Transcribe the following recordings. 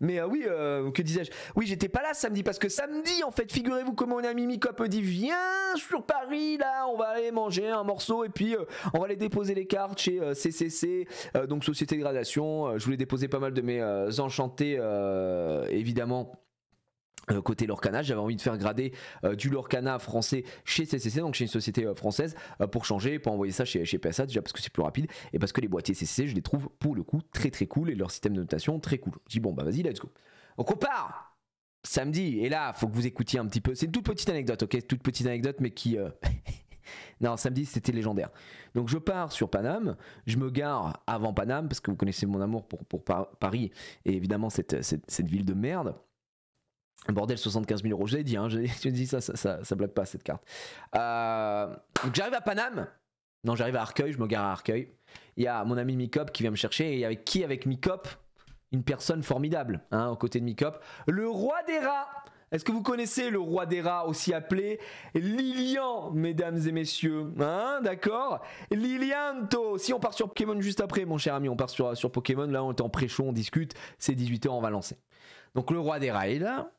Mais oui, que disais-je? Oui, j'étais pas là samedi parce que samedi, en fait, figurez-vous que mon ami Micop me dit viens sur Paris, là, on va aller manger un morceau et puis on va aller déposer les cartes chez CCC, donc Société de Gradation. Je voulais déposer pas mal de mes enchantés, évidemment. Côté Lorcana, j'avais envie de faire grader du Lorcana français chez CCC, donc chez une société française, pour changer, pour envoyer ça chez PSA, déjà parce que c'est plus rapide et parce que les boîtiers CCC, je les trouve pour le coup très très cool et leur système de notation très cool. Je dis bon bah vas-y, let's go. Donc on part samedi et là faut que vous écoutiez un petit peu, c'est une toute petite anecdote, ok, toute petite anecdote mais qui non, samedi c'était légendaire. Donc je pars sur Paname, je me gare avant Paname parce que vous connaissez mon amour pour Paris et évidemment cette ville de merde. Bordel, 75 000 euros, je l'ai dit, hein, je dis ça blague pas cette carte. Donc j'arrive à Paname, non j'arrive à Arcueil, je me gare à Arcueil. Il y a mon ami Micop qui vient me chercher et avec Micop, une personne formidable, hein, aux côtés de Micop, le roi des rats. Est-ce que vous connaissez le roi des rats, aussi appelé Lilian, mesdames et messieurs, hein, d'accord? Lilianto. Si on part sur Pokémon juste après, mon cher ami, on part sur Pokémon, là on est en pré-show, on discute, c'est 18h, on va lancer. Donc le roi des rats est là,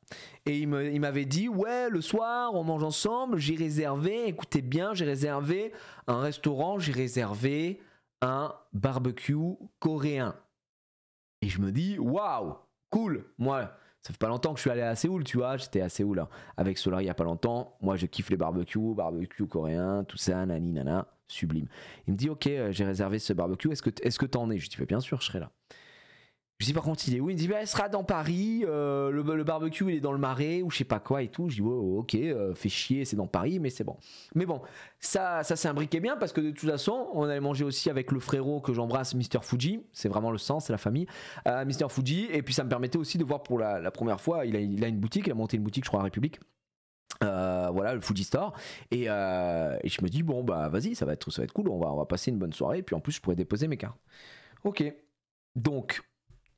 et il m'avait dit, ouais, le soir, on mange ensemble, j'ai réservé, écoutez bien, j'ai réservé un restaurant, j'ai réservé un barbecue coréen. Et je me dis, waouh, cool, moi, ça fait pas longtemps que je suis allé à Séoul, tu vois, j'étais à Séoul hein, avec Solar il y a pas longtemps, moi je kiffe les barbecues coréens, tout ça, nani nana, sublime. Il me dit, ok, j'ai réservé ce barbecue, est-ce que t'en es? Je dis, bien sûr, je serai là. Je dis par contre il est où? Il me dit bah, elle sera dans Paris, le barbecue il est dans le Marais ou je sais pas quoi et tout. Je dis oh, ok, fait chier, c'est dans Paris mais c'est bon. Mais bon, ça s'est imbriqué bien parce que de toute façon on allait manger aussi avec le frérot que j'embrasse, Mister Fuji, c'est vraiment le sang, c'est la famille, Mister Fuji, et puis ça me permettait aussi de voir pour la première fois, il a une boutique, il a monté une boutique je crois à République. Voilà le Fuji Store et je me dis bon bah vas-y ça va être cool, on va passer une bonne soirée et puis en plus je pourrais déposer mes cartes. Ok, donc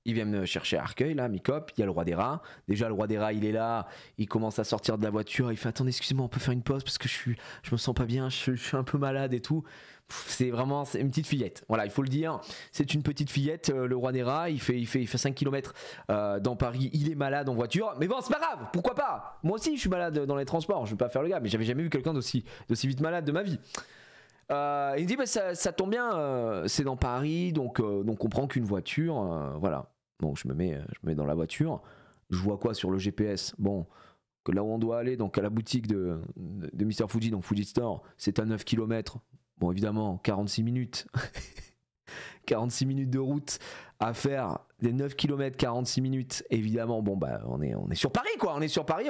il vient me chercher à Arcueil, là, Micop, il y a le roi des rats. Déjà, le roi des rats, il est là, il commence à sortir de la voiture, il fait attendez, excusez-moi, on peut faire une pause parce que je me sens pas bien, je suis un peu malade et tout. C'est une petite fillette. Voilà, il faut le dire, c'est une petite fillette, le roi des rats, il fait 5 km dans Paris, il est malade en voiture, mais bon, c'est pas grave, pourquoi pas? Moi aussi, je suis malade dans les transports, je vais pas faire le gars, mais j'avais jamais vu quelqu'un d'aussi vite malade de ma vie. Il me dit bah, ça tombe bien, c'est dans Paris, donc on prend qu'une voiture, voilà. Bon, je me mets dans la voiture. Je vois quoi sur le GPS? Bon, que là où on doit aller, donc à la boutique de Mister Fuji, donc Fuji Store, c'est à 9 km. Bon, évidemment, 46 minutes. 46 minutes de route à faire, des 9 km, 46 minutes. Évidemment, bon, bah, on est sur Paris, quoi. On est sur Paris,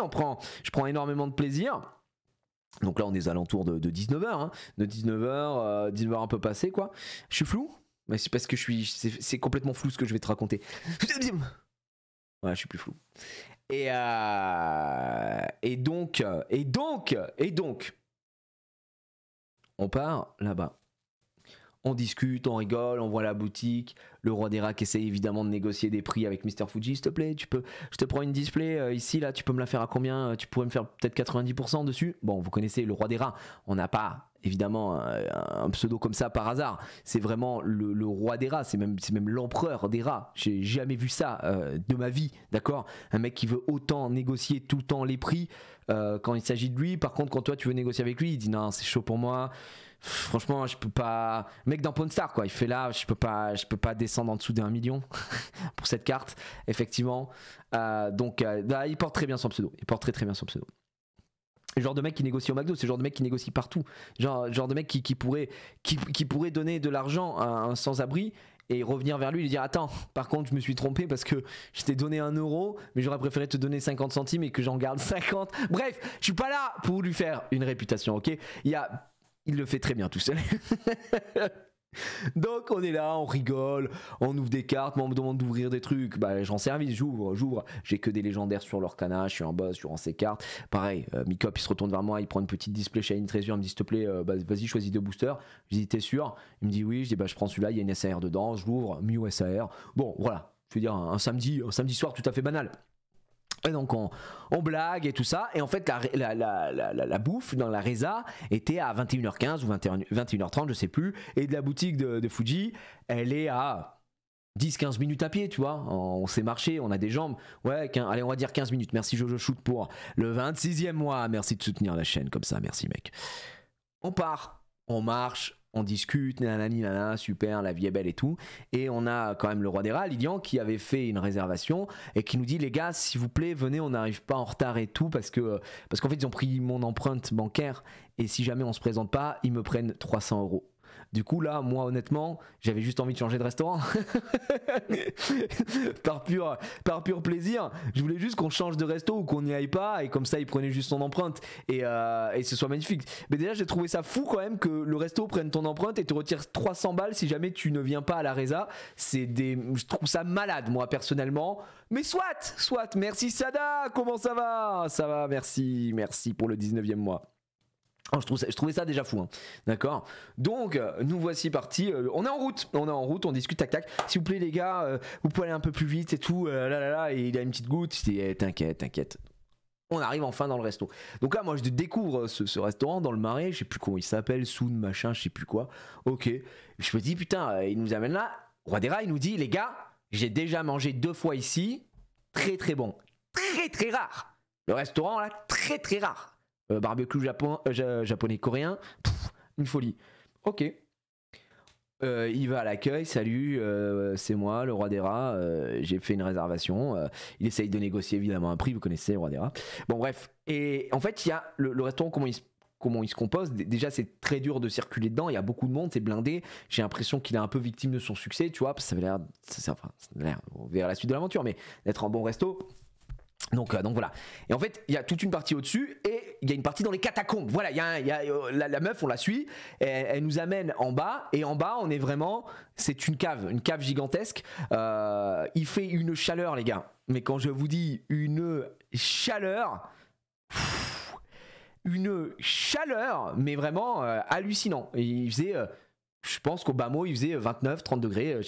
je prends énormément de plaisir. Donc là, on est aux alentours de 19h. Hein. De 19h, 19h un peu passé, quoi. Je suis flou? Mais c'est parce que c'est complètement flou ce que je vais te raconter. Ouais, je suis plus flou. Et donc, on part là-bas. On discute, on rigole, on voit la boutique. Le roi des rats qui essaie évidemment de négocier des prix avec Mister Fuji. S'il te plaît, je te prends une display ici, là, tu peux me la faire à combien? Tu pourrais me faire peut-être 90% dessus? Bon, vous connaissez le roi des rats. On n'a pas évidemment un pseudo comme ça par hasard. C'est vraiment le roi des rats. C'est même l'empereur des rats. J'ai jamais vu ça de ma vie, d'accord? Un mec qui veut autant négocier tout le temps les prix quand il s'agit de lui. Par contre, quand toi tu veux négocier avec lui, il dit non, c'est chaud pour moi. Franchement, je peux pas. Le mec dans Pawn Star, quoi. Il fait là, je peux pas descendre en dessous d'1 million pour cette carte, effectivement. Donc, il porte très bien son pseudo. Il porte très bien son pseudo. Le genre de mec qui négocie au McDo, c'est le genre de mec qui négocie partout. Genre de mec qui pourrait donner de l'argent à un sans-abri et revenir vers lui et lui dire attends, par contre je me suis trompé parce que je t'ai donné 1 euro mais j'aurais préféré te donner 50 centimes et que j'en garde 50. Bref, je suis pas là pour lui faire une réputation, ok? Il le fait très bien tout seul. Donc on est là, on rigole, on ouvre des cartes, moi on me demande d'ouvrir des trucs, bah j'en service, j'ouvre, j'ai que des légendaires sur leur canard, je suis un boss, je rends ces cartes. Pareil, Micop il se retourne vers moi, il prend une petite display Shiny Treasure, il me dit s'il te plaît, vas-y choisis 2 boosters. Je dis t'es sûr? Il me dit oui, je dis bah je prends celui-là, il y a une SAR dedans, je l'ouvre, Mew SAR. Bon voilà, je veux dire un samedi soir tout à fait banal. Et donc on blague et tout ça, et en fait la bouffe dans la Reza était à 21h15 ou 21h30 je sais plus, et de la boutique de Fuji elle est à 10-15 minutes à pied, tu vois. On sait marcher, on a des jambes. Ouais, allez, on va dire 15 minutes. Merci Jojo Shoot pour le 26e mois. Merci de soutenir la chaîne comme ça. Merci mec. On part, on marche, on discute, nanani, nanana, super, la vie est belle et tout. Et on a quand même le roi des rats, Lilian, qui avait fait une réservation et qui nous dit les gars, s'il vous plaît, venez, on n'arrive pas en retard et tout parce qu'en fait ils ont pris mon empreinte bancaire et si jamais on se présente pas, ils me prennent 300 €. Du coup là, moi honnêtement, j'avais juste envie de changer de restaurant. par pur plaisir. Je voulais juste qu'on change de resto ou qu'on n'y aille pas et comme ça ils prenaient juste son empreinte et ce soit magnifique. Mais déjà j'ai trouvé ça fou quand même que le resto prenne ton empreinte et te retire 300 balles si jamais tu ne viens pas à la résa. Je trouve ça malade moi personnellement. Mais soit. Merci Sada, comment ça va? Ça va, merci pour le 19e mois. Oh, je trouvais ça déjà fou, hein. D'accord. Donc nous voici partis, on est en route, on discute, tac tac, s'il vous plaît les gars, vous pouvez aller un peu plus vite et tout, et il a une petite goutte, je dis t'inquiète. On arrive enfin dans le resto. Donc là moi je découvre ce restaurant dans le Marais, je sais plus comment il s'appelle, Soun machin, je sais plus quoi. Ok, je me dis putain, il nous amène là, Roi des Rats, il nous dit les gars, j'ai déjà mangé 2 fois ici, très bon, très rare. Le restaurant là, très rare. Barbecue japonais coréen, une folie. Ok. Il va à l'accueil, salut, c'est moi, le roi des rats, j'ai fait une réservation. Il essaye de négocier évidemment un prix, vous connaissez le roi des rats. Bon bref, et en fait il y a le restaurant, comment il se compose. Déjà c'est très dur de circuler dedans, il y a beaucoup de monde, c'est blindé. J'ai l'impression qu'il est un peu victime de son succès, tu vois, parce que ça avait l'air, on verra la suite de l'aventure, mais d'être un bon resto. Donc voilà. Et en fait, il y a toute une partie au-dessus et il y a une partie dans les catacombes. Voilà, la meuf, on la suit, elle nous amène en bas et en bas, on est vraiment, c'est une cave gigantesque. Il fait une chaleur, les gars. Mais quand je vous dis une chaleur, mais vraiment hallucinant. Et il faisait, je pense qu'au bas mot, il faisait 29, 30 degrés.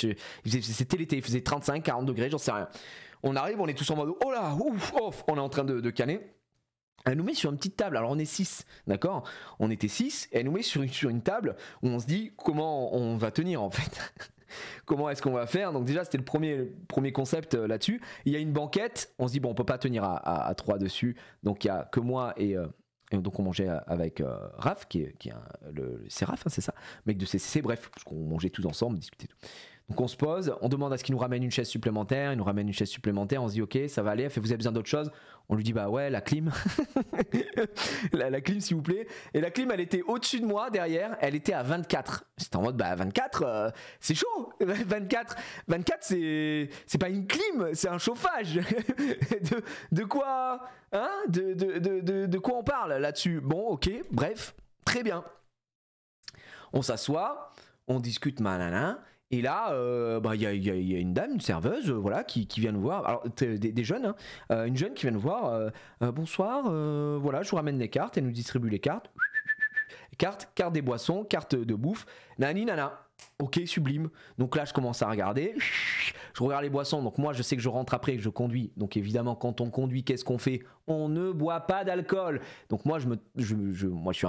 C'était l'été, il faisait 35, 40 degrés, j'en sais rien. On arrive, on est tous en mode oh là, ouf, on est en train de canner. Elle nous met sur une petite table, alors on est 6, d'accord? On était 6, et elle nous met sur une table où on se dit comment on va tenir en fait. Comment est-ce qu'on va faire? Donc déjà c'était le premier concept là-dessus. Il y a une banquette, on se dit bon on peut pas tenir à 3 dessus, donc il y a que moi et donc on mangeait avec Raph, c'est Raph, hein, c'est ça, mec de CCC, bref, on mangeait tous ensemble, on discutait tout. Donc on se pose, on demande à ce qu'il nous ramène une chaise supplémentaire, il nous ramène une chaise supplémentaire, on se dit ok ça va aller, elle fait vous avez besoin d'autre chose? On lui dit bah ouais la clim, la clim s'il vous plaît, et la clim elle était au-dessus de moi derrière, elle était à 24, c'était en mode bah 24 c'est chaud, 24 c'est pas une clim, c'est un chauffage, de quoi hein, de quoi on parle là-dessus? Bon ok, bref, très bien, on s'assoit, on discute manana. Et là, y a une dame, une serveuse, voilà, qui vient nous voir. Alors des jeunes, hein, une jeune qui vient nous voir. Bonsoir, voilà, je vous ramène les cartes. Elle nous distribue les cartes. Carte des boissons, carte de bouffe. Nani nana. Ok, sublime. Donc là, je commence à regarder. Je regarde les boissons. Donc moi, je sais que je rentre après et que je conduis. Donc évidemment, quand on conduit, qu'est-ce qu'on fait? On ne boit pas d'alcool. Donc moi, moi, je suis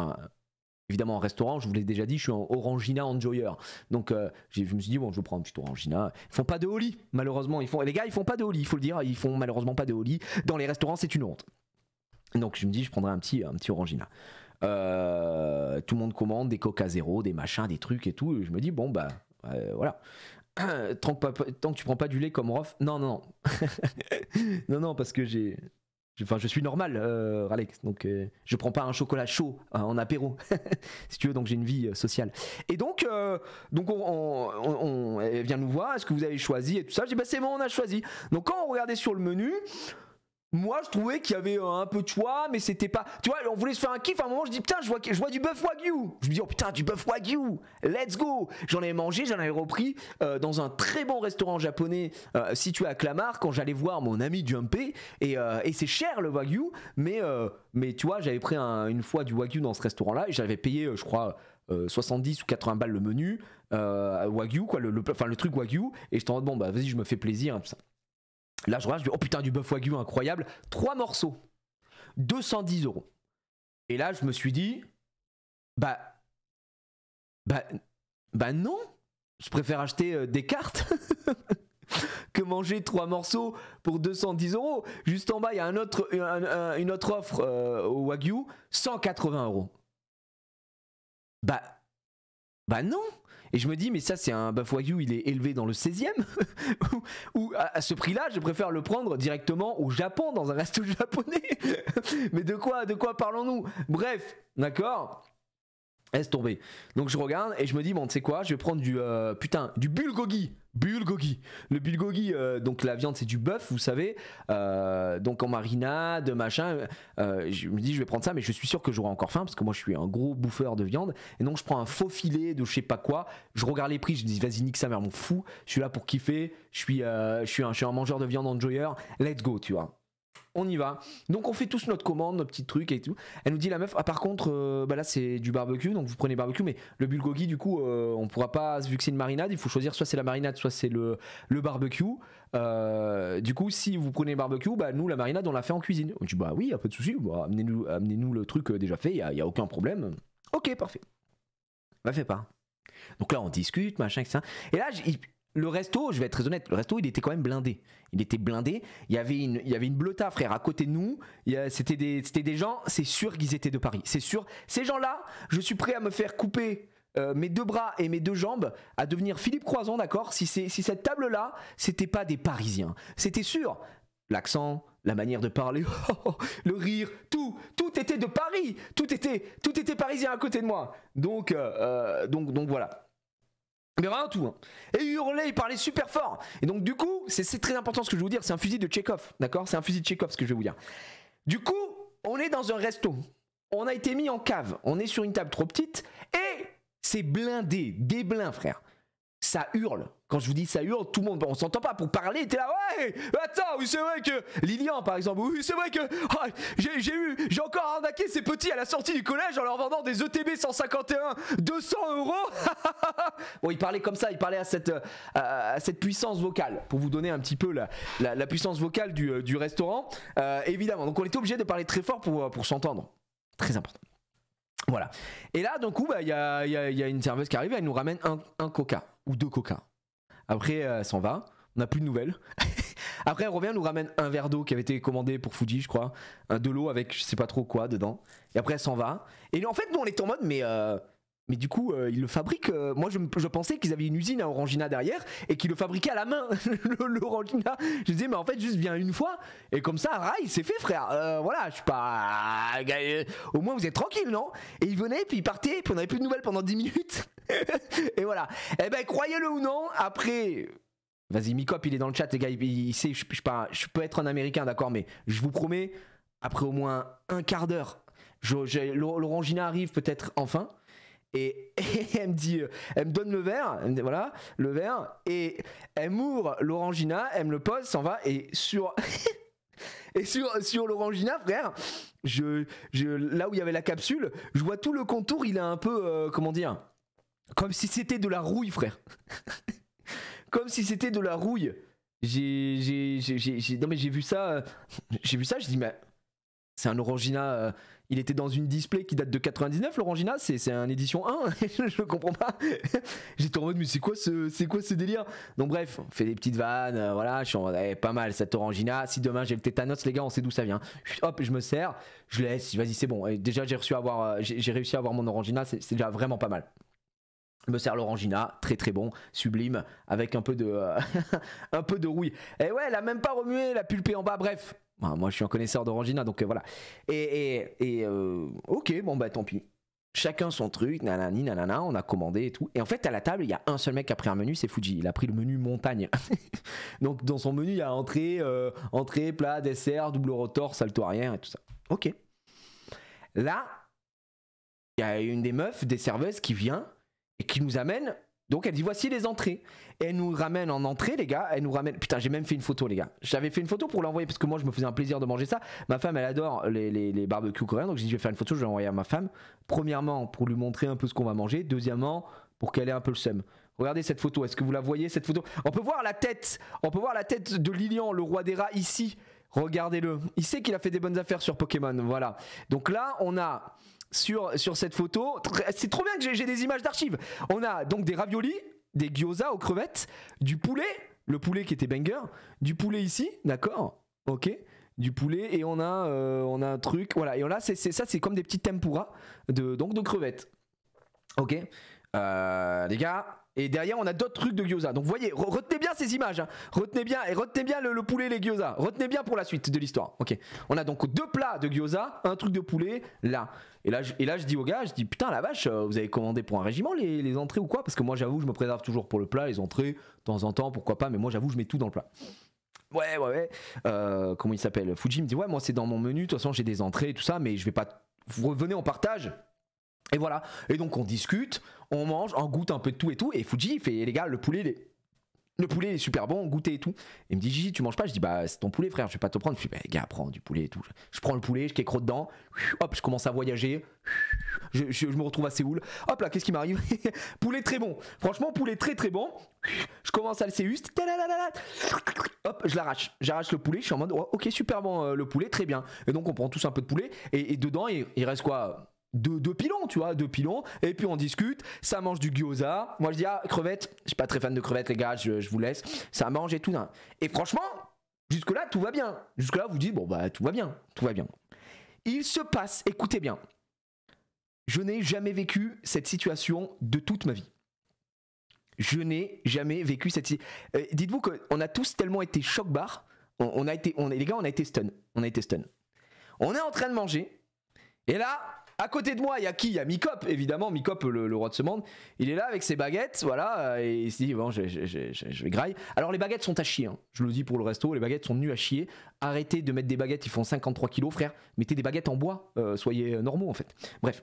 évidemment, en restaurant, je vous l'ai déjà dit, je suis un Orangina enjoyer. Donc, je me suis dit, bon, je prends un petit Orangina. Ils font pas de Oli, malheureusement. Les gars, ils font pas de Oli, il faut le dire. Ils font malheureusement pas de Oli. Dans les restaurants, c'est une honte. Donc, je me dis, je prendrai un petit Orangina. Tout le monde commande des Coca Zéro, des machins, des trucs et tout. Et je me dis, bon, bah, voilà. Tant que tu prends pas du lait comme Rof. Non. non, parce que je suis normal, Alex, donc je prends pas un chocolat chaud en apéro, si tu veux, donc j'ai une vie sociale. Et donc elle vient nous voir, est-ce que vous avez choisi et tout ça. Je dis bah c'est bon, on a choisi. Donc quand on regardait sur le menu, moi je trouvais qu'il y avait un peu de choix, mais c'était pas, tu vois, on voulait se faire un kiff. À un moment je dis putain, je vois du bœuf wagyu. Je me dis oh putain, du bœuf wagyu, let's go. J'en ai mangé, j'en avais repris dans un très bon restaurant japonais situé à Clamart quand j'allais voir mon ami Jumpé, et c'est cher le wagyu, mais tu vois, j'avais pris une fois du wagyu dans ce restaurant là et j'avais payé je crois 70 ou 80 balles le menu wagyu quoi, le truc wagyu, et j'étais en mode bon bah vas-y, je me fais plaisir et tout ça. Là je regarde, je dis oh putain, du bœuf wagyu incroyable, 3 morceaux, 210 €. Et là je me suis dit bah non, je préfère acheter des cartes. que manger 3 morceaux pour 210 €. Juste en bas, il y a une autre offre au Wagyu, 180 €. Bah non. Et je me dis, mais ça, c'est un bœuf Wagyu, il est élevé dans le 16e. Ou à ce prix-là, je préfère le prendre directement au Japon, dans un resto japonais. Mais de quoi parlons-nous? Bref, d'accord? Laisse tomber. Donc je regarde et je me dis, bon, tu sais quoi, je vais prendre du bulgogi. Le bulgogi, donc la viande c'est du bœuf, vous savez, donc en marinade, machin. Je me dis, je vais prendre ça, mais je suis sûr que j'aurai encore faim parce que moi je suis un gros bouffeur de viande. Et donc je prends un faux filet de je sais pas quoi. Je regarde les prix, je me dis, vas-y, nique sa mère, m'en fous. Je suis là pour kiffer. Je suis un mangeur de viande enjoyer. Let's go, tu vois. On y va. Donc on fait tous notre commande, nos petits trucs et tout. Elle nous dit la meuf, ah par contre, bah là c'est du barbecue, donc vous prenez barbecue, mais le bulgogi du coup, on pourra pas, vu que c'est une marinade, il faut choisir soit c'est la marinade, soit c'est le barbecue. Du coup, si vous prenez le barbecue, bah nous la marinade on l'a fait en cuisine. On dit bah oui, y a pas de souci, bah, amenez-nous le truc déjà fait, y a aucun problème. Ok, parfait. Bah fait pas. Donc là on discute, machin, etc. Et là le resto, je vais être très honnête, le resto il était quand même blindé. Il était blindé. Il y avait une bleuta, frère, à côté de nous. C'était des gens, c'est sûr qu'ils étaient de Paris. C'est sûr. Ces gens-là, je suis prêt à me faire couper mes 2 bras et mes 2 jambes, à devenir Philippe Croison, d'accord? Si cette table-là, c'était pas des Parisiens. C'était sûr. L'accent, la manière de parler, le rire, tout était de Paris. Tout était parisien à côté de moi. Donc voilà. Mais rien tout. Hein. Et il hurlait, il parlait super fort. Et donc du coup, c'est très important ce que je vais vous dire, c'est un fusil de Tchekhov, d'accord? C'est un fusil de Tchekhov ce que je vais vous dire. Du coup, on est dans un resto. On a été mis en cave. On est sur une table trop petite et c'est blindé, des blinds, frère. Ça hurle. Quand je vous dis ça hurle, tout le monde, on s'entend pas pour parler, t'es là, ouais, attends, oui c'est vrai que, Lilian par exemple, oui c'est vrai que, j'ai encore arnaqué ces petits à la sortie du collège en leur vendant des ETB 151, 200 €. Bon, il parlait comme ça, il parlait à cette puissance vocale, pour vous donner un petit peu la puissance vocale du restaurant, évidemment. Donc on était obligé de parler très fort pour s'entendre. Très important. Voilà. Et là, d'un coup, bah, y a une serveuse qui arrive, elle nous ramène un coca, ou 2 coca. Après, elle s'en va, on n'a plus de nouvelles. Après, elle revient, elle nous ramène un verre d'eau qui avait été commandé pour Fuji, je crois. De l'eau avec je sais pas trop quoi dedans. Et après, elle s'en va. Et en fait, nous, on était en mode, mais du coup, ils le fabriquent. Moi, je pensais qu'ils avaient une usine à Orangina derrière et qu'ils le fabriquaient à la main, l'Orangina. Je disais, mais en fait, juste viens une fois. Et comme ça, rail, c'est fait, frère. Voilà, je suis pas. Au moins, vous êtes tranquille, non? Et ils venaient, puis ils partaient, puis on n'avait plus de nouvelles pendant 10 minutes. Et voilà. Eh ben, croyez-le ou non, après. Vas-y, Mikop, il est dans le chat, les gars. Il sait, je peux être un américain, d'accord, mais je vous promets, après au moins un quart d'heure, l'Orangina arrive peut-être enfin. Et elle me dit, elle me donne le verre, elle me dit, voilà, le verre, et elle m'ouvre l'Orangina, elle me le pose, s'en va, et sur l'Orangina, frère, là où il y avait la capsule, je vois tout le contour, il est un peu, comment dire, comme si c'était de la rouille, frère. Comme si c'était de la rouille. Non mais j'ai vu ça, je dis mais c'est un Orangina, il était dans une display qui date de 99, l'Orangina, c'est un édition 1, je comprends pas. J'étais en mode mais c'est quoi ce délire? Donc bref, on fait des petites vannes, voilà, je suis en mode pas mal cette Orangina, si demain j'ai le tétanos les gars, on sait d'où ça vient. Hop, je me sers, je laisse, vas-y c'est bon. Et déjà j'ai réussi à avoir mon Orangina, c'est déjà vraiment pas mal. Je me sers l'Orangina, très très bon, sublime, avec un peu de un peu de rouille. Et ouais, elle a même pas remué, la pulpée en bas, bref. Moi je suis un connaisseur d'Orangina, donc voilà. Ok, bon bah tant pis. Chacun son truc, nanani, nanana, on a commandé et tout. Et en fait, à la table, il y a un seul mec qui a pris un menu, c'est Fuji. Il a pris le menu montagne. Donc dans son menu, il y a entrée, plat, dessert, double rotor, salto arrière et tout ça. Ok. Là, il y a une des meufs, des serveuses qui vient et qui nous amène, donc elle dit voici les entrées. Et elle nous ramène en entrée les gars, putain j'ai même fait une photo les gars. J'avais fait une photo pour l'envoyer parce que moi je me faisais un plaisir de manger ça. Ma femme elle adore les barbecues coréens, donc j'ai dit je vais faire une photo, je vais l'envoyer à ma femme. Premièrement pour lui montrer un peu ce qu'on va manger, deuxièmement pour qu'elle ait un peu le seum. Regardez cette photo, est-ce que vous la voyez cette photo? On peut voir la tête de Lilian, le roi des rats ici. Regardez-le, il sait qu'il a fait des bonnes affaires sur Pokémon, voilà. Donc là on a sur cette photo, c'est trop bien que j'ai des images d'archives. On a donc des raviolis, des gyoza aux crevettes, du poulet, le poulet qui était banger, du poulet ici, d'accord, ok, du poulet et on a un truc, voilà, et là c'est comme des petits tempura de crevettes, ok, les gars. Et derrière on a d'autres trucs de gyoza. Donc vous voyez, retenez bien ces images, hein. Retenez bien le poulet et les gyoza. Retenez bien pour la suite de l'histoire. Ok. On a donc 2 plats de gyoza, un truc de poulet là. Et là je dis aux gars, je dis putain la vache, vous avez commandé pour un régiment les entrées ou quoi? Parce que moi j'avoue je me préserve toujours pour le plat, les entrées, de temps en temps, pourquoi pas, mais moi j'avoue je mets tout dans le plat. Ouais. Comment il s'appelle? Fuji me dit ouais moi c'est dans mon menu, de toute façon j'ai des entrées et tout ça, mais je vais pas. Vous revenez en partage. Et voilà, et donc on discute, on mange, on goûte un peu de tout et tout, et Fuji il fait les gars le poulet est super bon, goûtez et tout. Il me dit Gigi tu manges pas? Je dis bah c'est ton poulet frère, je vais pas te prendre. Je dis bah gars prends du poulet et tout. Je prends le poulet, je kécro dedans, hop je commence à voyager, je me retrouve à Séoul, hop là qu'est-ce qui m'arrive? Poulet très bon, franchement poulet très très bon. Je commence à le séuste, hop j'arrache le poulet, je suis en mode oh, ok super bon le poulet, très bien. Et donc on prend tous un peu de poulet, et dedans il reste quoi? Deux pilons, tu vois, 2 pilons, et puis on discute, ça mange du gyoza. Moi je dis ah crevettes, je suis pas très fan de crevettes les gars, je vous laisse, ça mange et tout. Et franchement, jusque là tout va bien. Jusque là vous dites bon bah tout va bien. Il se passe, écoutez bien, je n'ai jamais vécu cette situation de toute ma vie. Je n'ai jamais vécu cette situation. Dites-vous qu'on a tous tellement été choc-barre, les gars on a été stun. On est en train de manger, et là à côté de moi, il y a qui? Il y a Mikop, évidemment. Mikop, le roi de ce monde. Il est là avec ses baguettes, voilà. Et il se dit, bon, je vais graille. Alors, les baguettes sont à chier. Hein. Je le dis pour le resto, les baguettes sont nues à chier. Arrêtez de mettre des baguettes, ils font 53 kilos, frère. Mettez des baguettes en bois. Soyez normaux, en fait. Bref.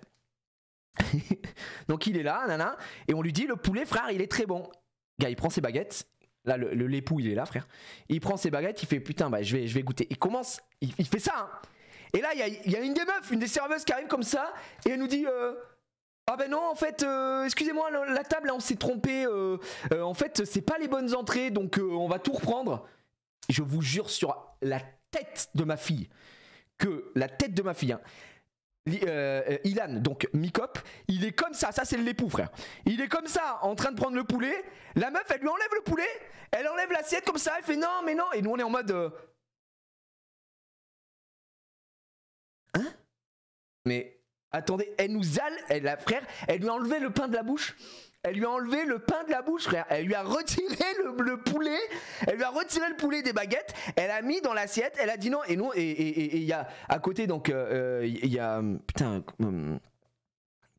Donc, il est là, nana. Et on lui dit, le poulet, frère, il est très bon. Gars, il prend ses baguettes. Là, l'époux, il est là, frère. Il prend ses baguettes, il fait, putain, bah, je vais goûter. Il commence, il fait ça, hein. Et là, il y a une des meufs, une des serveuses qui arrive comme ça, et elle nous dit ah ben non, en fait, excusez-moi, la table, là, on s'est trompé. En fait, c'est pas les bonnes entrées, donc on va tout reprendre. Et je vous jure sur la tête de ma fille, hein, Ilan, donc Mikop, il est comme ça c'est l'époux frère. Il est comme ça, en train de prendre le poulet. La meuf, elle lui enlève le poulet, elle enlève l'assiette comme ça, elle fait non, mais non. Et nous, on est en mode hein? Mais attendez, elle lui a enlevé le pain de la bouche. Frère. Elle lui a retiré le poulet. Elle lui a retiré le poulet des baguettes. Elle a mis dans l'assiette. Elle a dit non. Et nous, et il y a à côté, donc, il y a. Putain.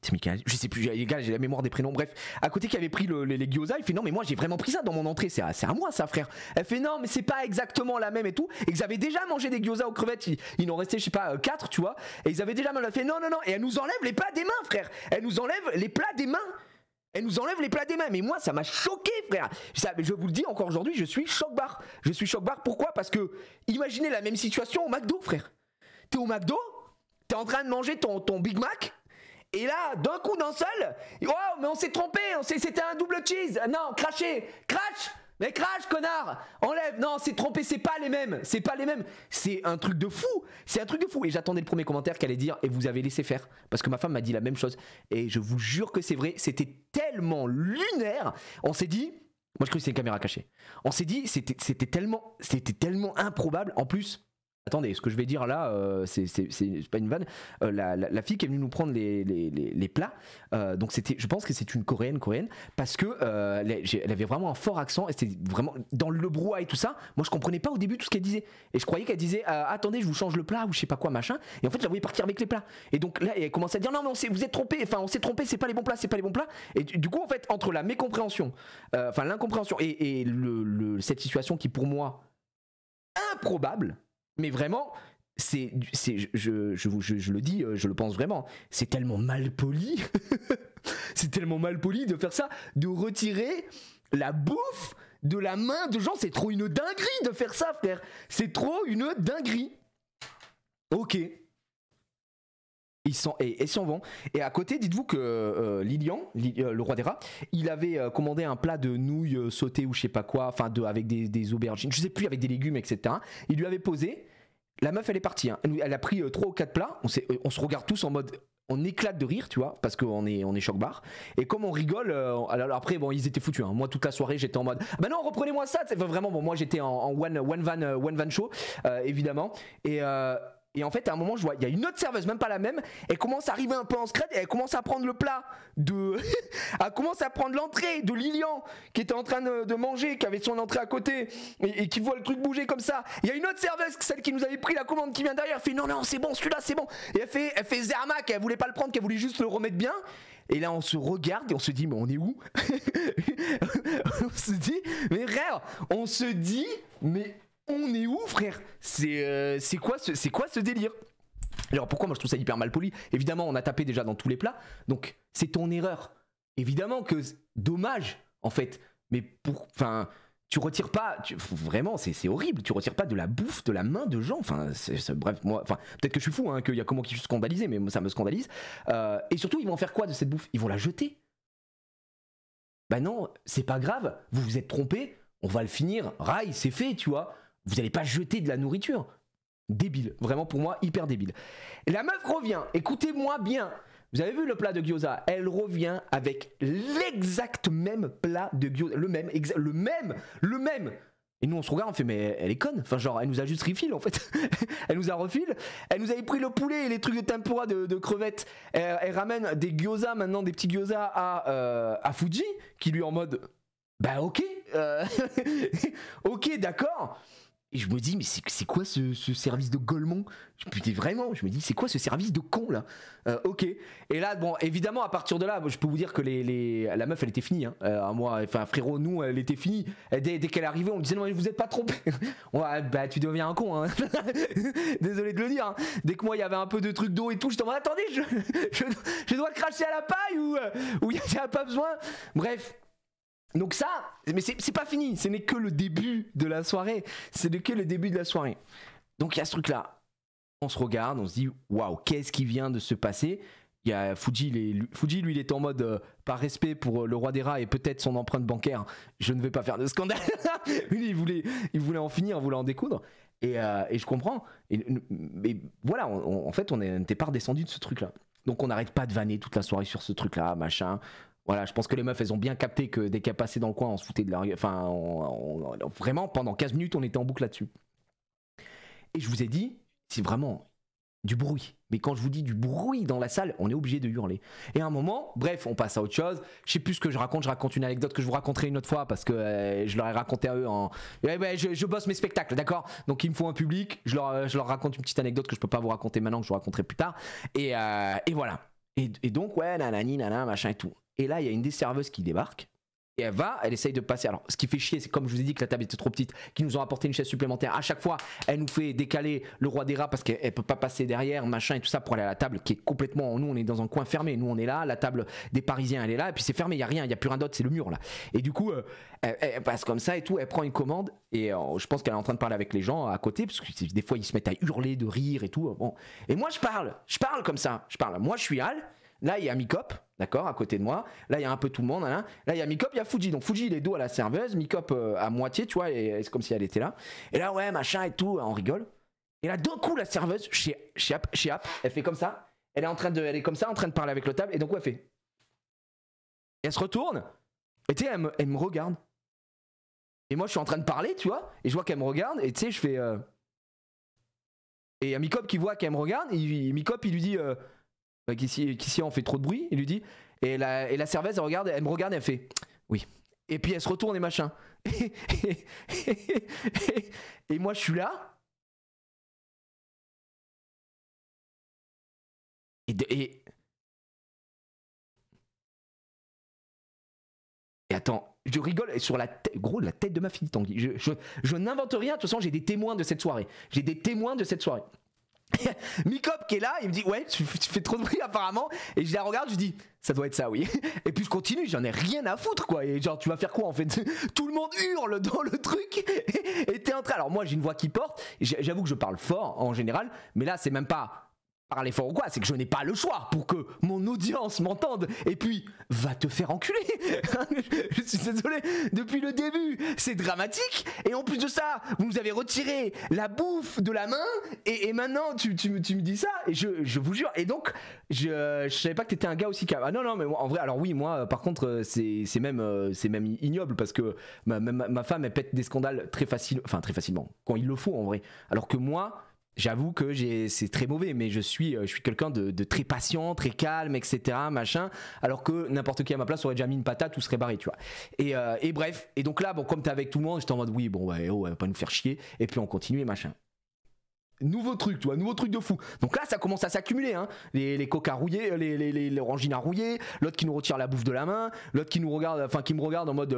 C'est Michael, je sais plus, les gars, j'ai la mémoire des prénoms. Bref, à côté qui avait pris les gyoza, il fait non, mais moi j'ai vraiment pris ça dans mon entrée, c'est à moi ça, frère. Elle fait non, mais c'est pas exactement la même et tout. Et qu'ils avaient déjà mangé des gyoza aux crevettes, il en restait, je sais pas, 4, tu vois. Et ils avaient déjà mangé. Elle fait non. Et elle nous enlève les plats des mains, frère. Elle nous enlève les plats des mains. Mais moi, ça m'a choqué, frère. Je vous le dis encore aujourd'hui, je suis choc-barre. Pourquoi? Parce que imaginez la même situation au McDo, frère. T'es au McDo, t'es en train de manger ton Big Mac. Et là, d'un coup, d'un seul, oh, mais on s'est trompé, c'était un double cheese. Non, crash, connard, enlève. Non, c'est trompé, c'est pas les mêmes. C'est un truc de fou. Et j'attendais le premier commentaire qu'elle allait dire, et vous avez laissé faire. Parce que ma femme m'a dit la même chose. Et je vous jure que c'est vrai, c'était tellement lunaire. On s'est dit, moi je crois que c'est une caméra cachée. On s'est dit, c'était tellement improbable. En plus, attendez, ce que je vais dire là, c'est pas une vanne. La fille qui est venue nous prendre les plats, donc je pense que c'est une coréenne, parce que elle avait vraiment un fort accent, et c'était vraiment dans le brouhaha et tout ça. Moi, je comprenais pas au début tout ce qu'elle disait, et je croyais qu'elle disait attendez, je vous change le plat ou je sais pas quoi machin. Et en fait, je la voyais partir avec les plats. Et donc là, elle commençait à dire non, mais vous êtes trompé. Enfin, on s'est trompé, c'est pas les bons plats. Et du coup, en fait, entre la mécompréhension, l'incompréhension et cette situation qui pour moi improbable. Mais vraiment, je le dis, je le pense vraiment, c'est tellement mal poli, de faire ça, de retirer la bouffe de la main de gens, c'est trop une dinguerie de faire ça, frère, c'est trop une dinguerie. Ok. Ils s'en vont. Et à côté, dites-vous que Lilian, le roi des rats, il avait commandé un plat de nouilles sautées ou je sais pas quoi, enfin avec des aubergines, je sais plus, avec des légumes, etc. Il lui avait posé. La meuf, elle est partie. Hein. Elle a pris 3 ou 4 plats. On se regarde tous en mode on éclate de rire, tu vois, parce qu'on est choc-bar. Et comme on rigole, alors après, bon, ils étaient foutus. Hein. Moi, toute la soirée, j'étais en mode, bah non, reprenez-moi ça. C'est vraiment, bon, moi, j'étais en one van show, évidemment. Et en fait, à un moment, je vois, il y a une autre serveuse, même pas la même. Elle commence à arriver un peu en scred et elle commence à prendre le plat de. Elle commence à prendre l'entrée de Lilian qui était en train de manger, qui avait son entrée à côté et qui voit le truc bouger comme ça. Il y a une autre serveuse, celle qui nous avait pris la commande, qui vient derrière. Elle fait non, non, c'est bon, celui-là, c'est bon. Et elle fait Zermac, elle voulait pas le prendre, qu'elle voulait juste le remettre bien. Et là, on se regarde et on se dit, mais on est où? On se dit, mais frère, on se dit, mais. On est où, frère? C'est quoi ce délire? Alors pourquoi moi je trouve ça hyper mal poli? Évidemment, on a tapé déjà dans tous les plats, donc c'est ton erreur. Évidemment que dommage en fait, mais enfin, tu retires pas, vraiment c'est horrible. Tu retires pas de la bouffe de la main de gens. Enfin, bref, moi, enfin peut-être que je suis fou, hein, qu'il y a comment qui suis scandalisé, mais moi, ça me scandalise. Et surtout, ils vont en faire quoi de cette bouffe? Ils vont la jeter? Bah non, c'est pas grave. Vous vous êtes trompé. On va le finir. Rail, c'est fait, tu vois. Vous n'allez pas jeter de la nourriture. Débile, vraiment pour moi hyper débile. Et la meuf revient, écoutez-moi bien. Vous avez vu le plat de gyoza? Elle revient avec l'exact même plat de gyoza, le même. Et nous on se regarde, on fait mais elle est conne. Enfin genre elle nous a juste refill en fait. Elle nous a refill. Elle nous avait pris le poulet et les trucs de tempura de crevettes. Elle ramène des gyoza maintenant, des petits gyoza à Fuji qui lui est en mode bah ok, ok d'accord. Et je me dis, mais c'est quoi ce service de Golemont? Je me dis, c'est quoi ce service de con là? Ok. Et là, bon, évidemment, à partir de là, je peux vous dire que la meuf, elle était finie. Hein. Moi, enfin, frérot, nous, elle était finie. Dès qu'elle arrivait, on me disait, non, mais vous êtes pas trompé. Ouais, bah, tu deviens un con. Hein. Désolé de le dire. Hein. Dès que moi, il y avait un peu de trucs d'eau et tout, je t'en attendez, je dois cracher à la paille ou il n'y a pas besoin. Bref. Donc ça, mais c'est pas fini, ce n'est que le début de la soirée. Donc il y a ce truc là, on se regarde, on se dit waouh, qu'est-ce qui vient de se passer? Il y a Fuji, lui il était en mode par respect pour le roi des rats et peut-être son empreinte bancaire, je ne vais pas faire de scandale. Lui il voulait en finir, il voulait en découdre. Et je comprends. Mais voilà, en fait on n'était pas redescendu de ce truc là. Donc on n'arrête pas de vanner toute la soirée sur ce truc là, machin. Voilà, je pense que les meufs, elles ont bien capté que dès qu'elles passaient dans le coin, on se foutait de leur... Enfin, vraiment, pendant 15 minutes, on était en boucle là-dessus. Et je vous ai dit, c'est vraiment du bruit. Mais quand je vous dis du bruit dans la salle, on est obligé de hurler. Et à un moment, bref, on passe à autre chose. Je sais plus ce que je raconte une anecdote que je vous raconterai une autre fois parce que je leur ai raconté à eux en... je bosse mes spectacles, d'accord? Donc il me faut un public, je leur raconte une petite anecdote que je peux pas vous raconter maintenant, que je vous raconterai plus tard. Et voilà. Et donc, ouais, nanani, nana, machin et tout. Et là, il y a une des serveuses qui débarque. Et elle essaye de passer. Alors, ce qui fait chier, c'est comme je vous ai dit que la table était trop petite, qu'ils nous ont apporté une chaise supplémentaire. À chaque fois, elle nous fait décaler le roi des rats parce qu'elle peut pas passer derrière, machin et tout ça pour aller à la table qui est complètement. Nous, on est dans un coin fermé. Nous, on est là. La table des Parisiens, elle est là. Et puis c'est fermé. Il y a rien. Il y a plus rien d'autre. C'est le mur là. Et du coup, elle passe comme ça et tout. Elle prend une commande et je pense qu'elle est en train de parler avec les gens à côté parce que des fois ils se mettent à hurler de rire et tout. Bon. Et moi, je parle comme ça. Moi, je suis Al. Là, il y a Mikop, d'accord, à côté de moi. Là, il y a un peu tout le monde. Hein. Là, il y a Mikop, il y a Fuji. Donc, Fuji, il est dos à la serveuse. Mikop à moitié, tu vois, et c'est comme si elle était là. Et là, ouais, machin et tout, on rigole. Et là, d'un coup, la serveuse, chez App, elle fait comme ça. Elle est comme ça, en train de parler avec le table. Et donc, elle fait. Et elle se retourne. Et tu sais, elle me regarde. Et moi, je suis en train de parler, tu vois. Et je vois qu'elle me regarde. Et tu sais, je fais. Et il y a Mikop qui voit qu'elle me regarde. Et Mikop, il lui dit. Qu'ici on fait trop de bruit, il lui dit. Et la serveuse, elle me regarde et elle fait oui. Et puis elle se retourne et machin. Et moi je suis là. Et attends, je rigole sur la tête de ma fille Tanguy. Je n'invente rien, de toute façon j'ai des témoins de cette soirée. Mikop qui est là, il me dit ouais tu fais trop de bruit apparemment. Et je la regarde, je dis ça doit être ça, oui. Et puis je continue, j'en ai rien à foutre quoi. Et genre tu vas faire quoi en fait? Tout le monde hurle dans le truc. Et t'es en train, alors moi j'ai une voix qui porte, j'avoue que je parle fort en général, mais là c'est même pas parler fort ou quoi, c'est que je n'ai pas le choix pour que mon audience m'entende. Et puis, va te faire enculer. Je suis désolé, depuis le début, c'est dramatique. Et en plus de ça, vous nous avez retiré la bouffe de la main. Et maintenant, tu me dis ça. Et je vous jure. Et donc, je savais pas que t'étais un gars aussi calme. Ah non, mais moi, en vrai, alors oui, moi, par contre, c'est même ignoble parce que ma femme, elle pète des scandales très facilement, quand il le faut en vrai. Alors que moi, j'avoue que c'est très mauvais, mais je suis quelqu'un de très patient, très calme, etc. Machin, alors que n'importe qui à ma place aurait déjà mis une patate ou serait barré, tu vois. Et bref, et donc là, bon, comme t'es avec tout le monde, j'étais en mode oui, bon, ouais, oh, elle va pas nous faire chier, et puis on continue et machin. Nouveau truc, tu vois, nouveau truc de fou. Donc là, ça commence à s'accumuler, hein. Les coca rouillés, les orangina rouillés, l'autre qui nous retire la bouffe de la main, l'autre qui nous regarde, enfin qui me regarde en mode,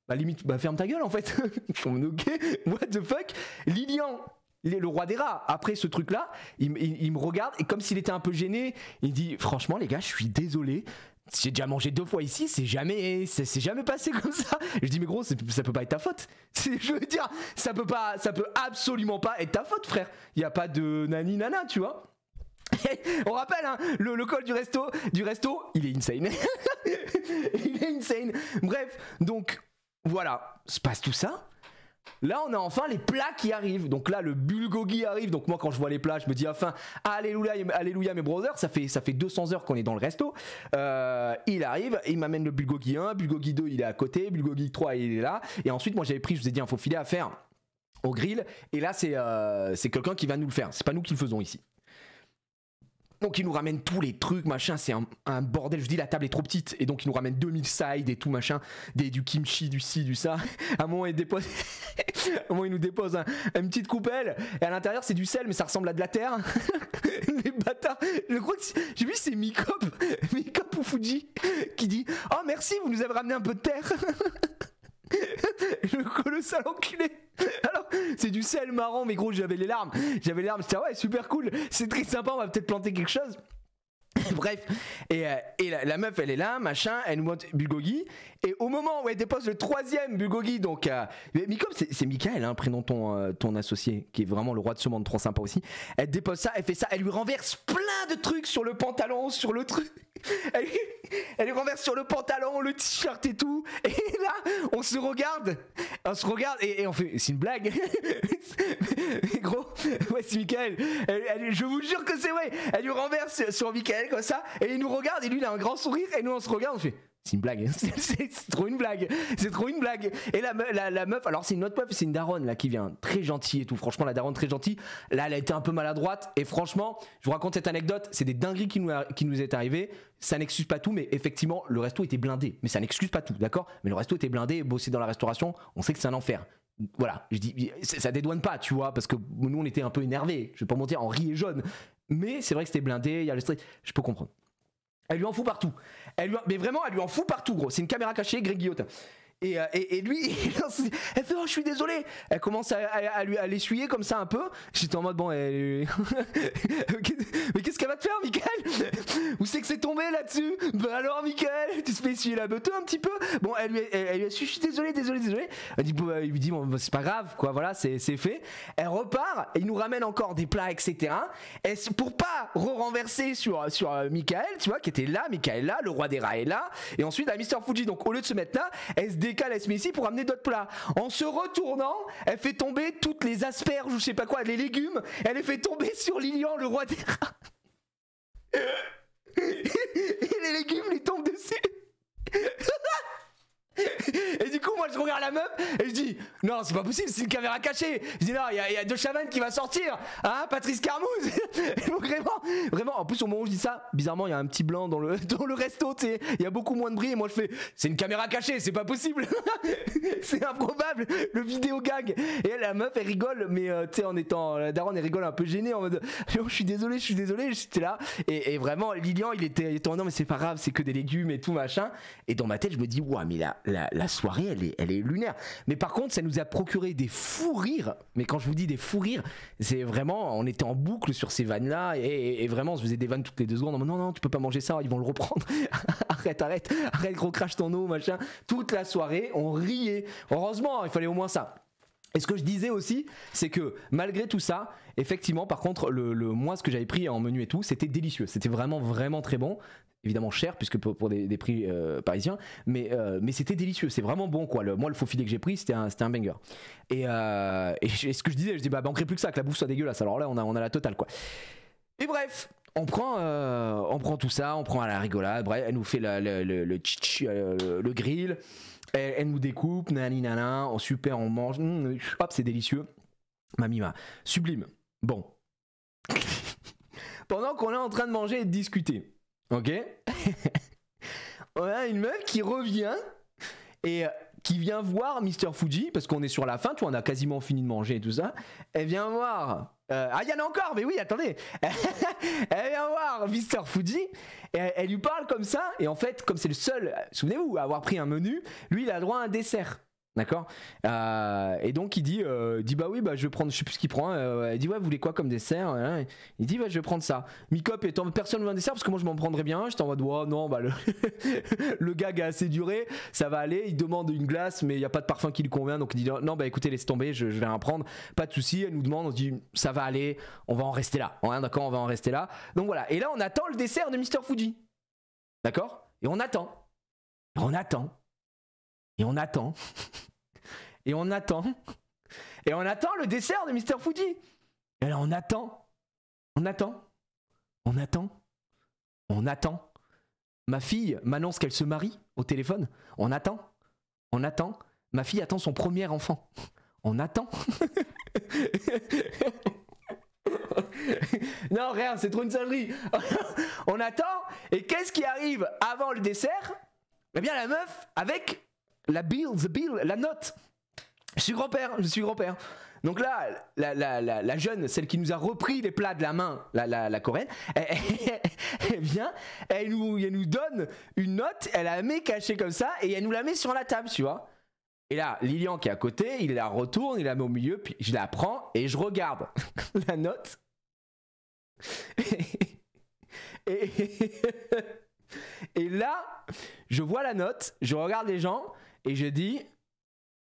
bah limite, bah ferme ta gueule en fait. Ok, what the fuck. Lilian, le roi des rats, après ce truc là il me regarde et comme s'il était un peu gêné, il dit franchement les gars, je suis désolé, j'ai déjà mangé 2 fois ici, c'est jamais passé comme ça. Et je dis mais gros, ça peut pas être ta faute. Je veux dire, ça peut absolument pas être ta faute, frère. Il y a pas de nani nana, tu vois. On rappelle, hein, le call du resto, il est insane. Il est insane. Bref, donc voilà, se passe tout ça. Là on a enfin les plats qui arrivent. Donc là le bulgogi arrive. Donc moi quand je vois les plats je me dis enfin alléluia mes brothers. Ça fait 200 heures qu'on est dans le resto. Il arrive, il m'amène le bulgogi 1, bulgogi 2 il est à côté, bulgogi 3 il est là. Et ensuite moi j'avais pris, je vous ai dit un faux filet à faire au grill. Et là c'est quelqu'un qui va nous le faire. C'est pas nous qui le faisons ici. Donc il nous ramène tous les trucs, machin, c'est un bordel, je dis la table est trop petite, et donc il nous ramène 2000 sides et tout, machin, du kimchi, du ci, du ça. À un moment il nous dépose une petite coupelle, et à l'intérieur c'est du sel, mais ça ressemble à de la terre. Les bâtards, je crois que j'ai vu c'est Mikop ou Fuji, qui dit « Oh merci, vous nous avez ramené un peu de terre !» Le colossal enculé. Alors c'est du sel marrant mais gros j'avais les larmes, j'étais ouais super cool, c'est très sympa, on va peut-être planter quelque chose. Bref, et la meuf elle est là, machin, elle nous montre bulgogi, et au moment où elle dépose le 3e bulgogi, donc Mikop c'est Michael, hein, prénom ton associé, qui est vraiment le roi de ce monde, trop sympa aussi. Elle dépose ça, elle fait ça, elle lui renverse plein de trucs sur le pantalon, sur le truc. Elle lui renverse sur le pantalon, le t-shirt et tout. Et là, on se regarde et on fait, c'est une blague. Mais gros, ouais, c'est Michael. Je vous jure que c'est vrai. Elle lui renverse sur Michael comme ça, et il nous regarde, et lui il a un grand sourire, et nous on se regarde, on fait. C'est une blague, c'est trop une blague, c'est trop une blague. Et la meuf, alors c'est une autre meuf, c'est une daronne là qui vient, très gentille et tout, franchement la daronne très gentille. Là elle a été un peu maladroite, et franchement, je vous raconte cette anecdote, c'est des dingueries qui nous est arrivé. Ça n'excuse pas tout, mais effectivement le resto était blindé, mais ça n'excuse pas tout, d'accord. Mais le resto était blindé, bosser dans la restauration, on sait que c'est un enfer. Voilà, je dis, ça dédouane pas, tu vois, parce que nous on était un peu énervés, je vais pas mentir, on riait jaune. Mais c'est vrai que c'était blindé, il y a le stress, je peux comprendre. Elle lui en fout partout. Mais vraiment, elle lui en fout partout, gros. C'est une caméra cachée, Greg Guillotin. Et lui, elle fait oh je suis désolé. Elle commence à l'essuyer comme ça un peu. J'étais en mode bon mais qu'est-ce qu'elle va te faire, Michael? Où c'est que c'est tombé là-dessus? Bah alors Michael, tu te fais essuyer la beute un petit peu. Bon elle lui a su je suis désolé. Elle dit il lui dit bon c'est pas grave quoi, voilà c'est fait. Elle repart et il nous ramène encore des plats etc. Et pour pas renverser sur Michael, tu vois, qui était là, Michael là, le roi des rats est là. Et ensuite à Mr Fuji, donc au lieu de se mettre là, elle se décale, elle se met ici pour amener d'autres plats. En se retournant, elle fait tomber toutes les asperges ou je sais pas quoi, les légumes. Elle les fait tomber sur Lilian, le roi des rats. Et les légumes lui tombent dessus. Et du coup moi je regarde la meuf et je dis non c'est pas possible, c'est une caméra cachée. Je dis non il y a De Chavannes qui va sortir, hein, Patrice Carmouze. Donc vraiment en plus au moment où je dis ça, bizarrement il y a un petit blanc dans le resto, tu sais, il y a beaucoup moins de bruit et moi je fais c'est une caméra cachée, c'est pas possible. C'est improbable, le vidéo gag. Et elle, la meuf elle rigole mais tu sais en étant la daronne elle rigole un peu gênée en mode je suis désolé j'étais là et vraiment Lilian il était non mais c'est pas grave, c'est que des légumes et tout machin. Et dans ma tête je me dis ouah mais la soirée elle est lunaire. Mais par contre ça nous a procuré des fous rires. Mais quand je vous dis des fous rires, c'est vraiment on était en boucle sur ces vannes là et vraiment on se faisait des vannes toutes les 2 secondes. Non tu peux pas manger ça, ils vont le reprendre. arrête gros, crache ton eau machin. Toute la soirée on riait. Heureusement il fallait au moins ça. Et ce que je disais aussi, c'est que malgré tout ça, effectivement, par contre, moi, ce que j'avais pris en menu et tout, c'était délicieux. C'était vraiment, vraiment très bon. Évidemment cher, puisque pour des prix parisiens, mais c'était délicieux. C'est vraiment bon, quoi. Moi, le faux filet que j'ai pris, c'était un banger. Et ce que je disais, bah, manquerait plus que ça, que la bouffe soit dégueulasse. Alors là, on a la totale, quoi. Et bref. On prend tout ça, on prend à la rigolade. Bref, elle nous fait le grill. Elle nous découpe, nani nana, super, on mange, hop, c'est délicieux. Mamie, sublime. Bon. Pendant qu'on est en train de manger et de discuter, ok. On a une meuf qui revient et qui vient voir Mr. Fuji, parce qu'on est sur la fin, tu vois, on a quasiment fini de manger et tout ça. Elle vient voir. Il y en a encore, mais oui, attendez. Elle vient voir Mr. Fuji, et elle lui parle comme ça, et en fait, comme c'est le seul, souvenez-vous, à avoir pris un menu, lui, il a droit à un dessert. D'accord. Et donc il dit bah oui, bah je vais prendre, je sais plus ce qu'il prend. Elle dit ouais, vous voulez quoi comme dessert? Il dit ouais, je vais prendre ça. Mikop étant personne ne veut un dessert parce que moi je m'en prendrais bien. J'étais en mode oh, non, bah le gag a assez duré, ça va aller. Il demande une glace, mais il y a pas de parfum qui lui convient, donc il dit non, bah écoutez, laisse tomber, je vais en prendre, pas de souci. Elle nous demande, on se dit ça va aller, on va en rester là. D'accord, on va en rester là. Donc voilà. Et là on attend le dessert de Mr. Fuji. D'accord. Et on attend. Et on attend. Et on attend. Et on attend. Et on attend le dessert de Mr. Fuji. Et là, on attend. On attend. On attend. On attend. Ma fille m'annonce qu'elle se marie au téléphone. On attend. On attend. Ma fille attend son premier enfant. On attend. Non, rien, c'est trop une singerie. On attend. Et qu'est-ce qui arrive avant le dessert? Eh bien, la meuf avec la note. Je suis grand-père. Donc là, la jeune, celle qui nous a repris les plats de la main, la coréenne, elle vient, elle nous donne une note, elle la met cachée comme ça, et elle nous la met sur la table, tu vois. Et là, Lilian qui est à côté, il la retourne, il la met au milieu, puis je la prends, et je regarde la note. Et là, je vois la note, je regarde les gens, et je dis,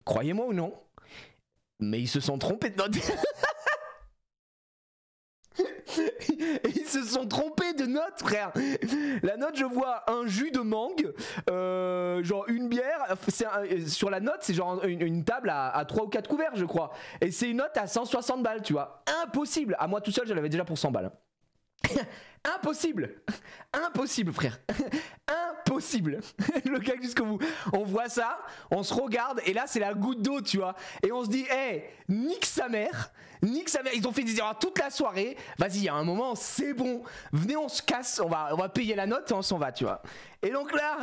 croyez-moi ou non, mais ils se sont trompés de note. Ils se sont trompés de note, frère. La note, je vois un jus de mangue, genre une bière. Sur la note, c'est genre une table à 3 ou 4 couverts, je crois. Et c'est une note à 160 balles, tu vois. Impossible. À moi tout seul, je l'avais déjà pour 100 balles. Impossible. Impossible, frère. Impossible. Le gars jusqu'au bout. On voit ça, on se regarde, et là c'est la goutte d'eau, tu vois. Et on se dit, hey, nique sa mère. Ils ont fait des erreurs toute la soirée. Vas-y, il y a un moment, c'est bon. Venez, on se casse, on va payer la note et on s'en va, tu vois. Et donc là,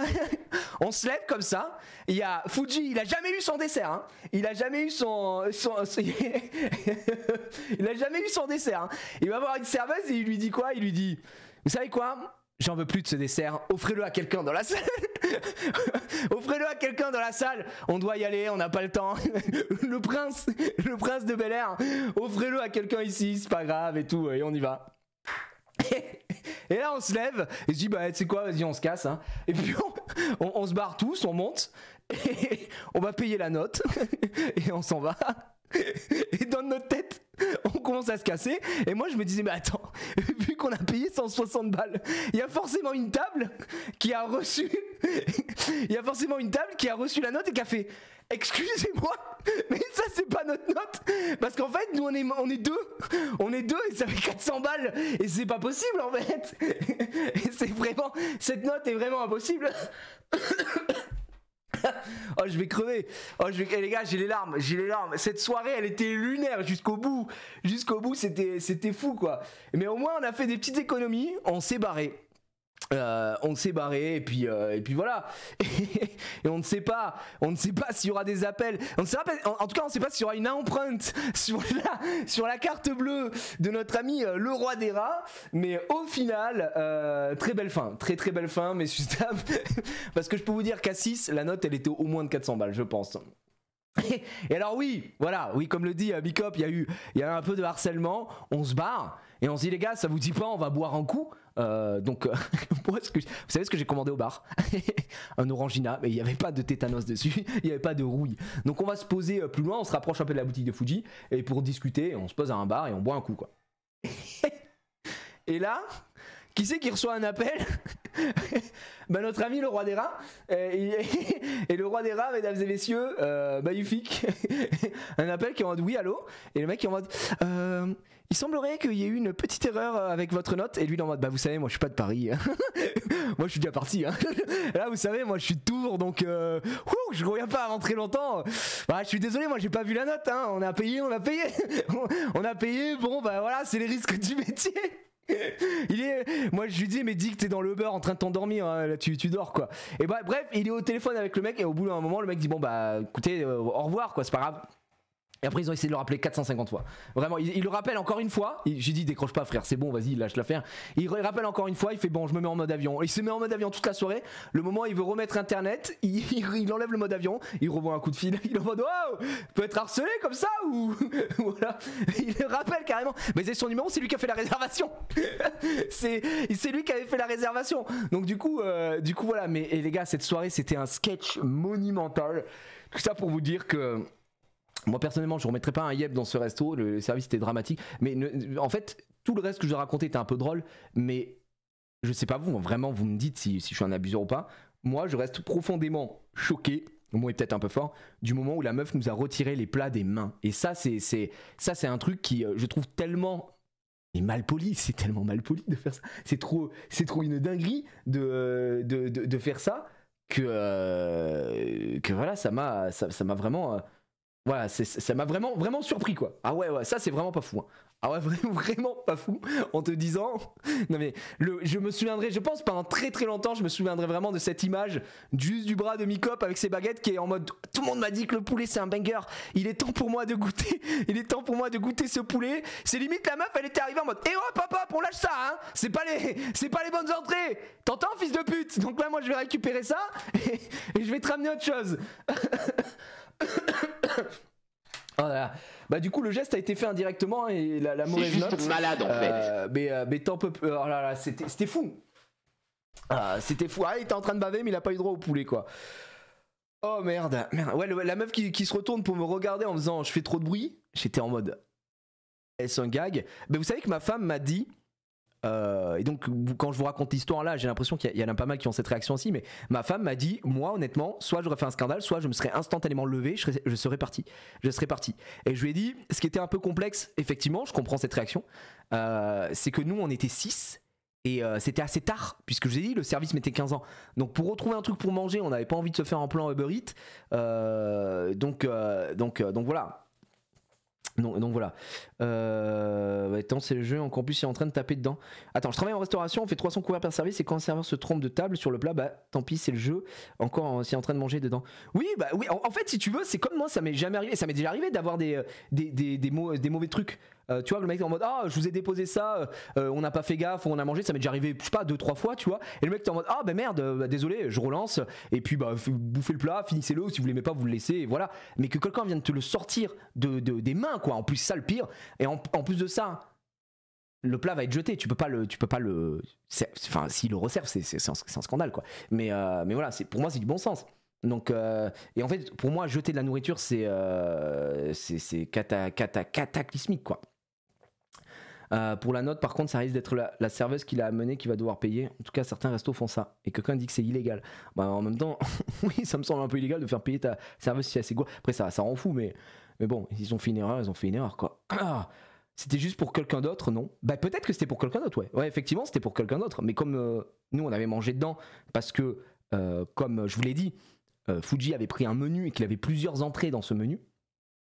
on se lève comme ça. Il y a Fuji, il a jamais eu son dessert. Hein. Il a jamais eu il a jamais eu son dessert. Hein. Il va voir une serveuse et il lui dit quoi? Il lui dit, vous savez quoi? J'en veux plus de ce dessert, offrez-le à quelqu'un dans la salle. Offrez-le à quelqu'un dans la salle. On doit y aller, on n'a pas le temps. Le prince de Bel-Air, offrez-le à quelqu'un ici, c'est pas grave et tout, et on y va. Et là on se lève et je dis bah tu sais quoi, vas-y on se casse hein. Et puis on se barre tous, on monte et on va payer la note et on s'en va. Et dans notre tête on commence à se casser. Et moi je me disais mais attends, vu qu'on a payé 160 balles, il y a forcément une table qui a reçu la note et qui a fait excusez-moi, mais ça c'est pas notre note. Parce qu'en fait nous on est deux et ça fait 400 balles. Et c'est pas possible en fait. Et c'est vraiment, cette note est vraiment impossible. Oh je vais crever. Les gars, j'ai les larmes. Cette soirée elle était lunaire jusqu'au bout. C'était fou quoi. Mais au moins on a fait des petites économies. On s'est barré. Et puis voilà. Et on ne sait pas s'il y aura des appels. En tout cas on ne sait pas s'il y aura une empreinte sur la carte bleue de notre ami le roi des rats. Mais au final très belle fin, très très belle fin, mais parce que je peux vous dire qu'à 6 la note elle était au moins de 400 balles je pense. Et alors oui, voilà, oui, comme le dit Bicop, il y a un peu de harcèlement, on se barre et on se dit les gars, ça vous dit pas, on va boire un coup. Moi, vous savez ce que j'ai commandé au bar? Un Orangina, mais il n'y avait pas de tétanos dessus, il n'y avait pas de rouille. Donc on va se poser plus loin, on se rapproche un peu de la boutique de Fuji et pour discuter, on se pose à un bar et on boit un coup quoi. Et là, qui c'est qui reçoit un appel? Bah notre ami le roi des rats. Et le roi des rats, mesdames et messieurs, magnifique. Un appel qui est en mode oui, allô. Et le mec qui est en mode il semblerait qu'il y ait eu une petite erreur avec votre note. Et lui il est en mode bah vous savez, moi je suis pas de Paris. Moi je suis déjà parti. Hein. Là vous savez, moi je suis de Tours donc je reviens pas à rentrer longtemps. Bah je suis désolé, moi j'ai pas vu la note. Hein. On a payé. On a payé. Bon bah voilà, c'est les risques du métier. Moi je lui dis mais dis que t'es dans le Uber en train de t'endormir hein, là tu dors quoi. Et bah bref il est au téléphone avec le mec et au bout d'un moment le mec dit bon bah écoutez au revoir quoi, c'est pas grave. Et après ils ont essayé de le rappeler 450 fois. Vraiment, il le rappelle encore une fois. J'ai dit décroche pas frère, c'est bon, vas-y lâche l'affaire. Il rappelle encore une fois, il fait bon je me mets en mode avion. Il se met en mode avion toute la soirée. Le moment où il veut remettre internet, il enlève le mode avion, il revoit un coup de fil. Il est en mode oh, peut être harcelé comme ça ou voilà. Il le rappelle carrément. Mais c'est son numéro, c'est lui qui a fait la réservation. c'est lui qui avait fait la réservation. Donc du coup voilà. Mais et les gars, cette soirée c'était un sketch monumental. Tout ça pour vous dire que moi personnellement je ne remettrais pas un yep dans ce resto, le service était dramatique, mais en fait tout le reste que je vous ai raconté était un peu drôle, mais je sais pas vous, vraiment vous me dites si je suis un abuseur ou pas, moi je reste profondément choqué, le mot est peut-être un peu fort, du moment où la meuf nous a retiré les plats des mains, et ça c'est un truc qui je trouve tellement mal poli, c'est tellement mal poli de faire ça, c'est trop une dinguerie de faire ça que voilà ça m'a vraiment... Voilà, ça m'a vraiment surpris quoi. Ah ouais, ça c'est vraiment pas fou. Hein. Ah ouais, vraiment pas fou en te disant. Non mais je me souviendrai, je pense pendant très très longtemps, je me souviendrai vraiment de cette image juste du bras de Mikop avec ses baguettes qui est en mode tout le monde m'a dit que le poulet c'est un banger. Il est temps pour moi de goûter. Il est temps pour moi de goûter ce poulet. C'est limite la meuf, elle était arrivée en mode eh hop hop hop, on lâche ça hein. C'est pas les bonnes entrées. T'entends fils de pute. Donc là moi je vais récupérer ça et je vais te ramener autre chose. Oh là là. Bah du coup le geste a été fait indirectement et la mauvaise note. C'est juste malade en fait. Mais tant peu. Oh là là, c'était fou. C'était fou. Ah il était en train de baver mais il a pas eu droit au poulet quoi. Oh merde. Ouais la meuf qui se retourne pour me regarder en faisant je fais trop de bruit. J'étais en mode est-ce un gag? Mais vous savez que ma femme m'a dit. Et donc quand je vous raconte l'histoire là j'ai l'impression qu'il y en a pas mal qui ont cette réaction aussi, mais ma femme m'a dit moi honnêtement soit j'aurais fait un scandale, soit je me serais instantanément levé, je serais parti, et je lui ai dit ce qui était un peu complexe, effectivement je comprends cette réaction, c'est que nous on était 6 et c'était assez tard puisque je vous ai dit le service mettait 15 ans, donc pour retrouver un truc pour manger on n'avait pas envie de se faire un plan Uber Eats, donc voilà. Donc voilà. Attends, c'est le jeu. En plus, il est en train de taper dedans. Attends, je travaille en restauration. On fait 300 couverts par service. Et quand un serveur se trompe de table sur le plat, bah tant pis, c'est le jeu. Encore, s'il est en train de manger dedans. Oui, bah oui. En fait, si tu veux, c'est comme moi. Ça m'est jamais arrivé. Ça m'est déjà arrivé d'avoir des mauvais trucs. Tu vois, le mec est en mode ah, je vous ai déposé ça. On n'a pas fait gaffe. On a mangé. Ça m'est déjà arrivé, je sais pas, 2-3 fois, tu vois. Et le mec est en mode ah, bah merde, désolé, je relance. Et puis, bah, bouffez le plat, finissez-le. Si vous l'aimez pas, vous le laissez. Et voilà. Mais que quelqu'un vienne te le sortir des mains, quoi. En plus, ça le pire. Et en plus de ça, le plat va être jeté. Tu peux pas le. Enfin, s'il le resserve, c'est un scandale, quoi. Mais voilà, pour moi, c'est du bon sens. Donc, et en fait, pour moi, jeter de la nourriture, c'est cataclysmique, quoi. Pour la note, par contre, ça risque d'être la serveuse qui l'a amené qui va devoir payer. En tout cas, certains restos font ça. Et quelqu'un dit que c'est illégal. Bah, en même temps, oui, ça me semble un peu illégal de faire payer ta serveuse si elle s'est gourée. Après, ça rend fou, mais bon, ils ont fait une erreur, quoi. C'était juste pour quelqu'un d'autre, non? Bah, peut-être que c'était pour quelqu'un d'autre, ouais. Ouais, effectivement, c'était pour quelqu'un d'autre. Mais comme nous, on avait mangé dedans, parce que, comme je vous l'ai dit, Fuji avait pris un menu et qu'il avait plusieurs entrées dans ce menu.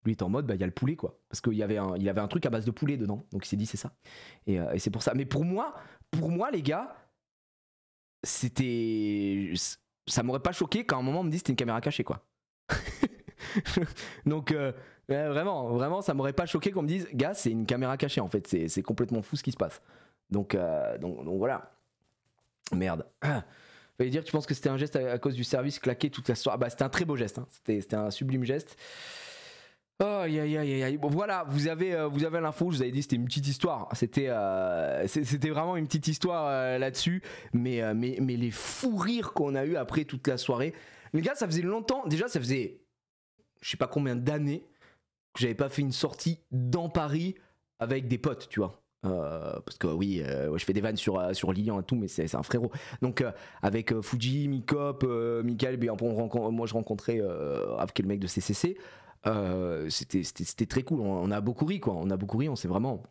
Lui était en mode, bah il y a le poulet quoi, parce qu'il y avait un truc à base de poulet dedans, donc il s'est dit c'est ça, et c'est pour ça. Mais pour moi les gars, ça m'aurait pas choqué quand à un moment on me dit c'était une caméra cachée quoi. Donc vraiment ça m'aurait pas choqué qu'on me dise gars c'est une caméra cachée en fait, c'est complètement fou ce qui se passe. Donc voilà, merde. Fallait dire que tu penses que c'était un geste à cause du service claqué toute la soirée. Ah bah c'était un très beau geste, hein. C'était un sublime geste. Oh, aïe aïe aïe aïe. Bon voilà, vous avez l'info, je vous avais dit c'était une petite histoire. C'était vraiment une petite histoire là-dessus. Mais les fous rires qu'on a eu après toute la soirée. Les gars, ça faisait longtemps, déjà ça faisait je sais pas combien d'années que j'avais pas fait une sortie dans Paris avec des potes, tu vois. Parce que oui, je fais des vannes sur Lilian et tout, mais c'est un frérot. Donc avec Fuji, Mikop, Mikael, moi je rencontrais Rav qui est le mec de CCC. C'était très cool. On a beaucoup ri, quoi. On a beaucoup ri. On s'est vraiment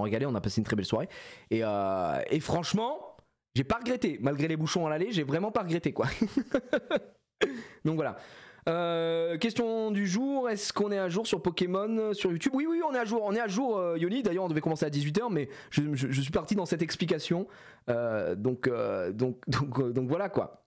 régalé. On a passé une très belle soirée. Et franchement, j'ai pas regretté. Malgré les bouchons à l'aller, j'ai vraiment pas regretté, quoi. Donc voilà. Question du jour, est-ce qu'on est à jour sur Pokémon sur YouTube? Oui, on est à jour, Yoni. D'ailleurs, on devait commencer à 18h, mais je suis parti dans cette explication. Donc voilà, quoi.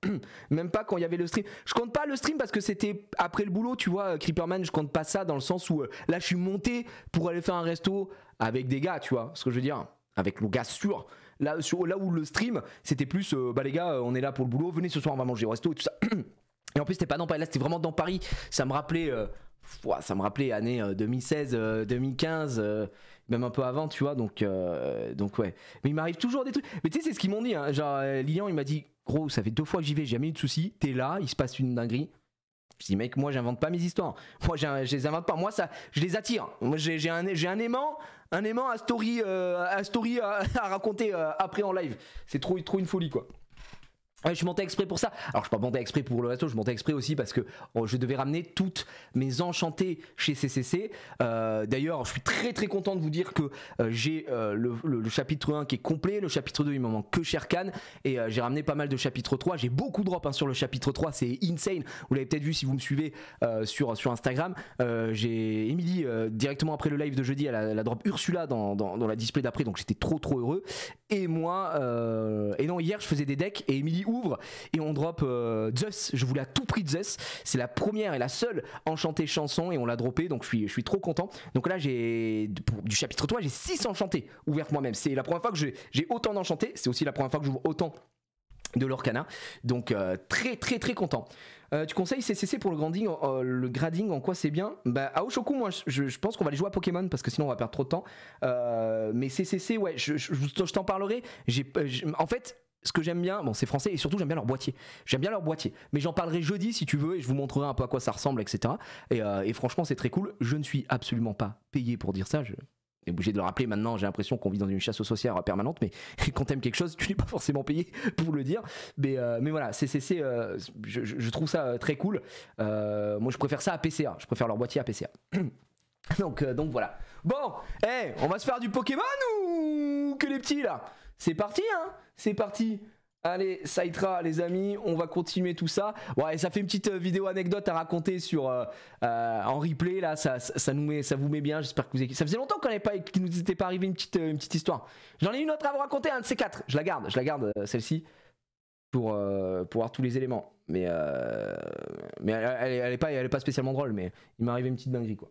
Même pas quand il y avait le stream. Je compte pas le stream parce que c'était après le boulot, tu vois, Creeperman. Je compte pas ça dans le sens où là, je suis monté pour aller faire un resto avec des gars, tu vois, ce que je veux dire, avec le gars sûr. Là où le stream, c'était plus, bah les gars, on est là pour le boulot, venez ce soir, on va manger au resto et tout ça. Et en plus c'était pas dans Paris, là c'était vraiment dans Paris. Ça me rappelait années 2016, 2015, même un peu avant, tu vois. Donc ouais. Mais il m'arrive toujours des trucs. Mais tu sais, c'est ce qu'ils m'ont dit, hein. Genre Lilian il m'a dit, gros, ça fait 2 fois que j'y vais, j'ai jamais eu de soucis. T'es là, il se passe une dinguerie. Je dis, mec, moi j'invente pas mes histoires. Moi je les invente pas. Moi ça, je les attire. Moi j'ai un aimant à story à raconter après en live. C'est trop une folie, quoi. Ouais, je suis monté exprès pour ça. Alors je suis pas monté exprès pour le resto, je suis monté exprès aussi parce que je devais ramener toutes mes enchantées chez CCC. D'ailleurs, je suis très très content de vous dire que j'ai le chapitre 1 qui est complet, le chapitre 2 il me manque que Sherkan et j'ai ramené pas mal de chapitre 3. J'ai beaucoup de drop sur le chapitre 3, c'est insane. Vous l'avez peut-être vu si vous me suivez sur Instagram. J'ai Emily directement après le live de jeudi, elle a drop Ursula dans la display d'après, donc j'étais trop heureux. Et moi, et non, hier je faisais des decks et Emily ouvre et on drop Zeus. Je voulais à tout prix Zeus. C'est la première et la seule enchantée chanson et on l'a droppé, donc je suis trop content. Donc là, du chapitre 3, j'ai 6 enchantés ouvertes moi-même. C'est la première fois que j'ai autant d'enchantés. C'est aussi la première fois que j'ouvre autant de l'Orcana. Donc très content. Tu conseilles CCC pour le grading, en quoi c'est bien? Bah à Oshoku, moi je pense qu'on va aller jouer à Pokémon parce que sinon on va perdre trop de temps. Mais CCC, ouais, je t'en parlerai. En fait, ce que j'aime bien, bon c'est français et surtout j'aime bien leur boîtier. Mais j'en parlerai jeudi si tu veux et je vous montrerai un peu à quoi ça ressemble, etc. Et franchement c'est très cool. Je ne suis absolument pas payé pour dire ça. Je suis obligé de le rappeler maintenant, j'ai l'impression qu'on vit dans une chasse aux sorcières permanente, mais quand t'aimes quelque chose, tu n'es pas forcément payé pour le dire. Mais voilà, CCC, je trouve ça très cool. Moi je préfère ça à PCA, je préfère leur boîtier à PCA. donc voilà. Bon, on va se faire du Pokémon ou que les petits là? C'est parti, hein? C'est parti. Allez, Saitra, les amis, on va continuer tout ça. Ouais, ça fait une petite vidéo anecdote à raconter en replay là. Ça vous met bien. J'espère que vous avez. Ça faisait longtemps qu'il nous était pas arrivé une petite histoire. J'en ai une autre à vous raconter, un de ces 4. Je la garde celle-ci pour avoir tous les éléments. Mais elle est pas spécialement drôle. Mais il m'est arrivé une petite dinguerie, quoi.